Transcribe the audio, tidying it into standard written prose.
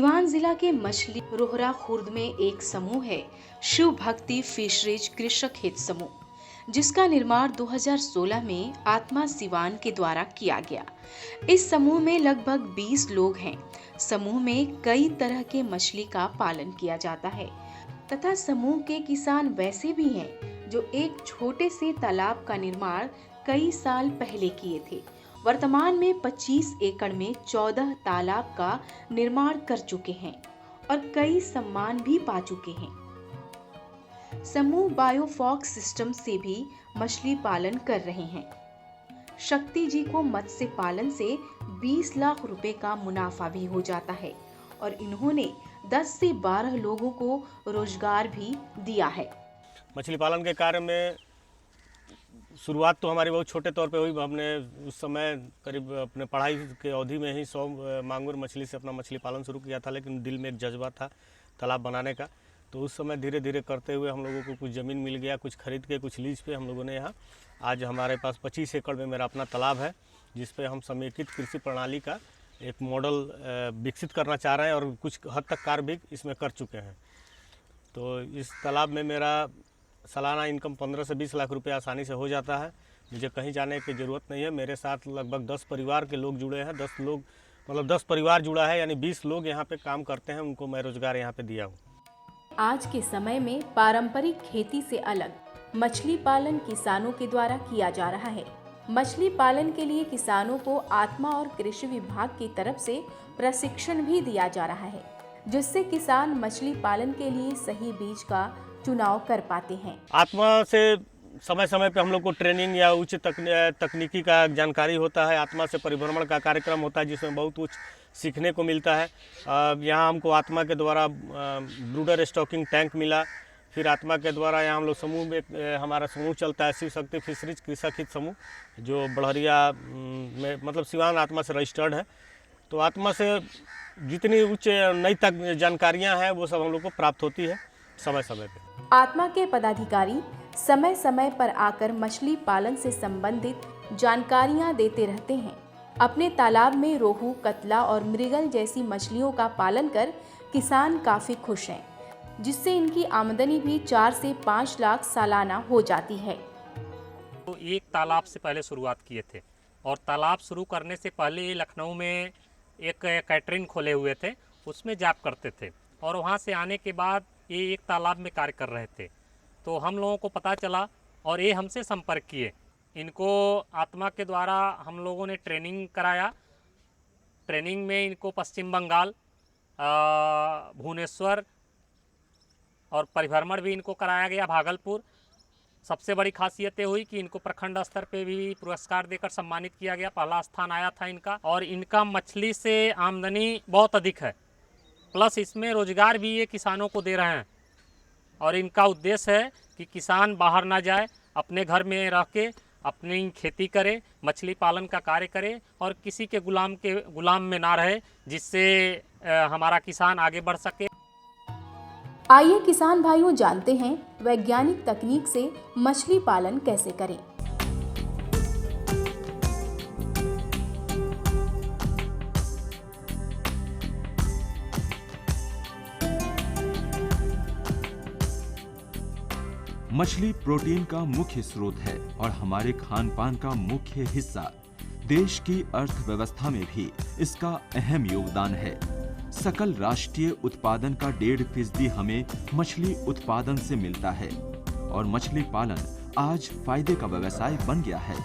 सिवान जिला के मछली रोहरा खुर्द में एक समूह है शिव भक्ति फिशरीज कृषक हित समूह, जिसका निर्माण 2016 में आत्मा सिवान के द्वारा किया गया। इस समूह में लगभग 20 लोग हैं। समूह में कई तरह के मछली का पालन किया जाता है तथा समूह के किसान वैसे भी हैं जो एक छोटे से तालाब का निर्माण कई साल पहले किए थे। वर्तमान में 25 एकड़ में 14 तालाब का निर्माण कर चुके हैं और कई सम्मान भी पा चुके हैं। समूह बायोफॉक सिस्टम से भी मछली पालन कर रहे हैं। शक्ति जी को मत्स्य पालन से 20 लाख रुपए का मुनाफा भी हो जाता है और इन्होंने 10 से 12 लोगों को रोजगार भी दिया है। मछली पालन के कार्य में शुरुआत तो हमारी बहुत छोटे तौर पे हुई। हमने उस समय करीब अपने पढ़ाई के अवधि में ही 100 मांगुर मछली से अपना मछली पालन शुरू किया था, लेकिन दिल में एक जज्बा था तालाब बनाने का। तो उस समय धीरे धीरे करते हुए हम लोगों को कुछ ज़मीन मिल गया, कुछ खरीद के, कुछ लीज पे हम लोगों ने यहाँ आज हमारे पास 25 एकड़ में मेरा अपना तालाब है, जिस पे हम समेकित कृषि प्रणाली का एक मॉडल विकसित करना चाह रहे हैं और कुछ हद तक कार्य भी इसमें कर चुके हैं। तो इस तालाब में मेरा सालाना इनकम 15 से 20 लाख रुपए आसानी से हो जाता है। मुझे कहीं जाने की ज़रूरत नहीं है। मेरे साथ लगभग 10 परिवार के लोग जुड़े हैं। 10 परिवार जुड़ा है, यानी 20 लोग यहाँ पे काम करते हैं, उनको मैं रोजगार यहाँ पे दिया हूँ। आज के समय में पारंपरिक खेती से अलग मछली पालन किसानों के द्वारा किया जा रहा है। मछली पालन के लिए किसानों को आत्मा और कृषि विभाग की तरफ से प्रशिक्षण भी दिया जा रहा है, जिससे किसान मछली पालन के लिए सही बीज का चुनाव कर पाते हैं। आत्मा से समय समय पे हम लोग को ट्रेनिंग या उच्च तकनीकी का जानकारी होता है। आत्मा से परिभ्रमण का कार्यक्रम होता है, जिसमें बहुत कुछ सीखने को मिलता है। यहाँ हमको आत्मा के द्वारा ब्रूडर स्टॉकिंग टैंक मिला। फिर आत्मा के द्वारा यहाँ हम लोग समूह में हमारा समूह चलता है शिव शक्ति फिशरीज कृषक हित समूह, जो बढ़हरिया में मतलब सिवान आत्मा से रजिस्टर्ड है। तो आत्मा से जितनी उच्च नई तक जानकारियाँ हैं वो सब हम लोग को प्राप्त होती है समय समय पे। आत्मा के पदाधिकारी समय समय पर आकर मछली पालन से संबंधित जानकारियां देते रहते हैं। अपने तालाब में रोहू, कतला और मृगल जैसी मछलियों का पालन कर किसान काफी खुश हैं, जिससे इनकी आमदनी भी 4 से 5 लाख सालाना हो जाती है। तो एक तालाब से पहले शुरुआत किए थे और तालाब शुरू करने से पहले लखनऊ में एक कैटरिंग खोले हुए थे, उसमें जॉब करते थे और वहाँ से आने के बाद ये एक तालाब में कार्य कर रहे थे। तो हम लोगों को पता चला और ये हमसे संपर्क किए। इनको आत्मा के द्वारा हम लोगों ने ट्रेनिंग कराया। ट्रेनिंग में इनको पश्चिम बंगाल, भुवनेश्वर और परिभ्रमण भी इनको कराया गया, भागलपुर। सबसे बड़ी खासियत ये हुई कि इनको प्रखंड स्तर पे भी पुरस्कार देकर सम्मानित किया गया, पहला स्थान आया था इनका। और इनका मछली से आमदनी बहुत अधिक है, प्लस इसमें रोजगार भी ये किसानों को दे रहे हैं। और इनका उद्देश्य है कि किसान बाहर ना जाए, अपने घर में रह के अपनी खेती करे, मछली पालन का कार्य करे और किसी के गुलाम में ना रहे, जिससे हमारा किसान आगे बढ़ सके। आइए किसान भाइयों जानते हैं वैज्ञानिक तकनीक से मछली पालन कैसे करें। मछली प्रोटीन का मुख्य स्रोत है और हमारे खान पान का मुख्य हिस्सा। देश की अर्थव्यवस्था में भी इसका अहम योगदान है। सकल राष्ट्रीय उत्पादन का 1.5% हमें मछली उत्पादन से मिलता है और मछली पालन आज फायदे का व्यवसाय बन गया है।